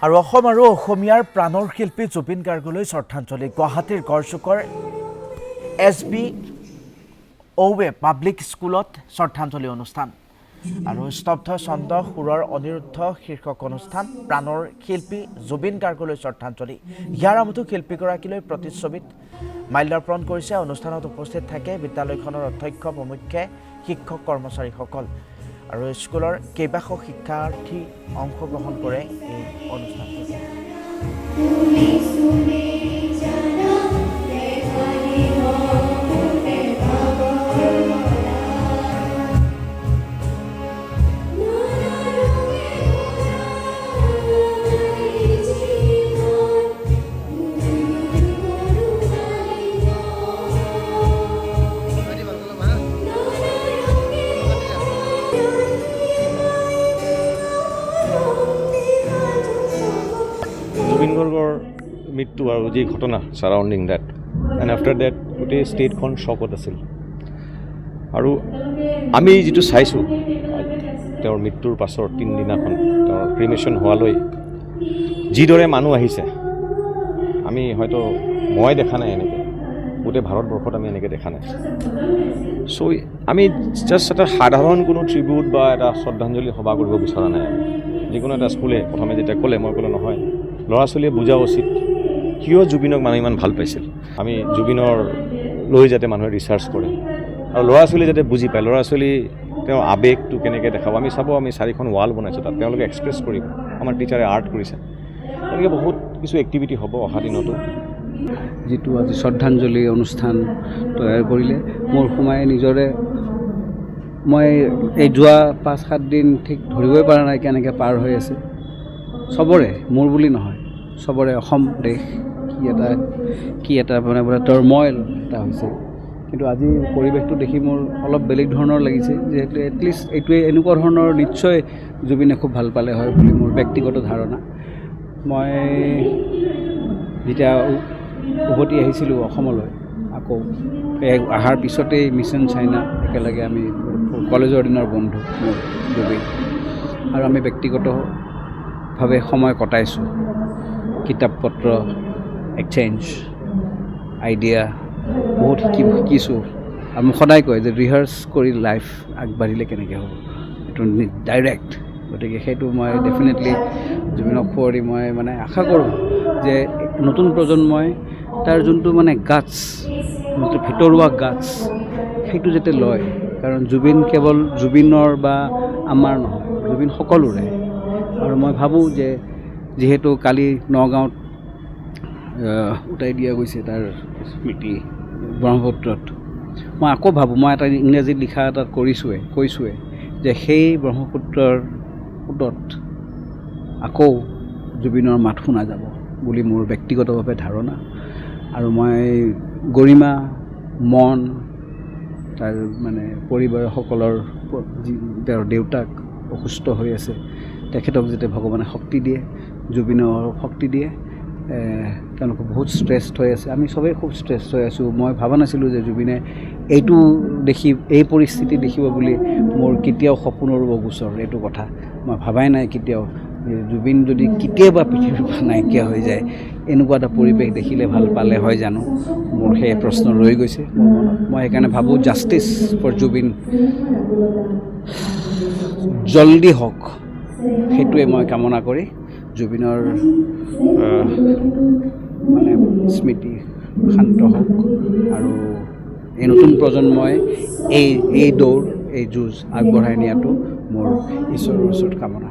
আৰু অসম আৰু অসমীয়াৰ প্ৰাণৰ শিল্পী জুবিন গাৰ্গলৈ শ্ৰদ্ধাঞ্জলি গুৱাহাটীৰ গড়চুকৰ SB OWE পাব্লিক স্কুলত শ্ৰদ্ধাঞ্জলি অনুষ্ঠান আৰু স্তব্ধ ছন্দ সুৰৰ অনিৰুদ্ধ শীৰ্ষক অনুষ্ঠান প্ৰাণৰ শিল্পী জুবিন গাৰ্গলৈ শ্ৰদ্ধাঞ্জলি ইয়াৰ আমতো শিল্পীগৰাকীলৈ প্ৰতিচ্ছবিত মাল্যাৰ্পণ কৰিছে অনুষ্ঠানত উপস্থিত থাকে বিদ্যালয়খনৰ অধ্যক্ষ প্ৰমুখ্যে শিক্ষক কৰ্মচাৰীসকল আৰু স্কুলৰ কেইবাশ শিক্ষাৰ্থী অংশগ্ৰহণ কৰে এই অনুষ্ঠানটোত জুবিন গাৰ্গৰ মৃত্যু আৰু যি ঘটনা surrounding date and after date গোটেই ষ্টেটখন শ্বকত আছিল আৰু আমি যিটো চাইছোঁ তেওঁৰ মৃত্যুৰ পাছৰ 3 দিনাখন তেওঁৰ ক্ৰিমেশ্যন হোৱালৈ যিদৰে মানুহ আহিছে আমি হয়তো মই দেখা নাই এনেকৈ গোটেই ভাৰতবৰ্ষত আমি এনেকৈ দেখা নাই চ' আমি জাষ্ট এটা সাধাৰণ কোনো ট্ৰিবিউট বা এটা শ্ৰদ্ধাঞ্জলি সভা কৰিব বিচৰা নাই যিকোনো এটা স্কুলে প্ৰথমে যেতিয়া ক'লে মই ক'লোঁ নহয় ল'ৰা ছোৱালীয়ে বুজা উচিত কিয় জুবিনক মানুহে ইমান ভাল পাইছিল আমি জুবিনৰ লৈ যাতে মানুহে ৰিচাৰ্চ কৰে আৰু ল'ৰা ছোৱালী যাতে বুজি পায় ল'ৰা ছোৱালী তেওঁৰ আৱেগটো কেনেকৈ দেখাব আমি চাব আমি 4খন ৱাল বনাইছোঁ তাত তেওঁলোকে এক্সপ্ৰেছ কৰিব আমাৰ টিচাৰে আৰ্ট কৰিছে তেনেকৈ বহুত কিছু এক্টিভিটি হ'ব অহা দিনতো যিটো আজি শ্ৰদ্ধাঞ্জলি অনুষ্ঠান তৈয়াৰ কৰিলে মোৰ সোমাই নিজৰে মই এই যোৱা 5-7 দিন ঠিক ধৰিবই পৰা নাই কেনেকৈ পাৰ হৈ আছে চবৰে মোৰ বুলি নহয় চবৰে অসম দেশ কি এটা মানে টৰ্মইল এটা হৈছে কিন্তু আজি পৰিৱেশটো দেখি মোৰ অলপ বেলেগ ধৰণৰ লাগিছে যিহেতু এটলিষ্ট এইটোৱে এনেকুৱা ধৰণৰ নিশ্চয় জুবিনে খুব ভাল পালে হয় বুলি মোৰ ব্যক্তিগত ধাৰণা মই যেতিয়া উভতি আহিছিলোঁ অসমলৈ আকৌ অহাৰ পিছতেই মিছন চাইনা একেলগে আমি কলেজৰ দিনৰ বন্ধু মোৰ জুবিন আৰু আমি ব্যক্তিগতভাৱে সময় কটাইছোঁ কিতাপ পত্ৰ এক্সচেঞ্জ আইডিয়া বহুত শিকিছোঁ আৰু মোক সদায় কয় যে ৰিহাৰ্চ কৰি লাইফ আগবাঢ়িলে কেনেকৈ হ'ব এইটো ডাইৰেক্ট গতিকে সেইটো মই ডেফিনেটলি জুবিনক সুঁৱৰি মই মানে আশা কৰোঁ যে নতুন প্ৰজন্মই তাৰ যোনটো মানে গাটছ যোনটো ভিতৰুৱা গাটছ সেইটো যাতে লয় কাৰণ জুবিন কেৱল জুবিনৰ বা আমাৰ নহয় জুবিন সকলোৰে আৰু মই ভাবোঁ যে যিহেতু কালি নগাঁৱত উটাই দিয়া গৈছে তাৰ স্মৃতি ব্ৰহ্মপুত্ৰত মই আকৌ ভাবোঁ মই এটা ইংৰাজীত লিখা এটা কৈছোঁৱে যে সেই ব্ৰহ্মপুত্ৰৰ সোঁতত আকৌ জুবিনৰ মাত শুনা যাব বুলি মোৰ ব্যক্তিগতভাৱে ধাৰণা আৰু মই গৰিমা মন তাৰ মানে পৰিবাৰসকলৰ তেওঁৰ দেউতাক অসুস্থ হৈ আছে তেখেতক যাতে ভগৱানে শক্তি দিয়ে জুবিনৰ শক্তি দিয়ে তেওঁলোকে বহুত ষ্ট্ৰেছড হৈ আছে আমি চবেই খুব ষ্ট্ৰেছড হৈ আছোঁ মই ভাবা নাছিলোঁ যে জুবিনে এইটো দেখি এই পৰিস্থিতি দেখিব বুলি মোৰ কেতিয়াও সপোনৰ গোচৰ এইটো কথা মই ভাবাই নাই কেতিয়াও জুবিন যদি কেতিয়াবা পৃথিৱীৰ পৰা নাইকিয়া হৈ যায় এনেকুৱা এটা পৰিৱেশ দেখিলে ভাল পালে হয় জানো মোৰ সেই প্ৰশ্ন ৰৈ গৈছে মোৰ মনত মই সেইকাৰণে ভাবোঁ জাষ্টিছ ফৰ জুবিন জল্দি হওক সেইটোৱে মই কামনা কৰি জুবিনৰ মানে স্মৃতি শান্ত হওক আৰু এই নতুন প্ৰজন্মই এই দৌৰ এই যুঁজ আগবঢ়াই নিয়াটো মোৰ ঈশ্বৰৰ ওচৰত কামনা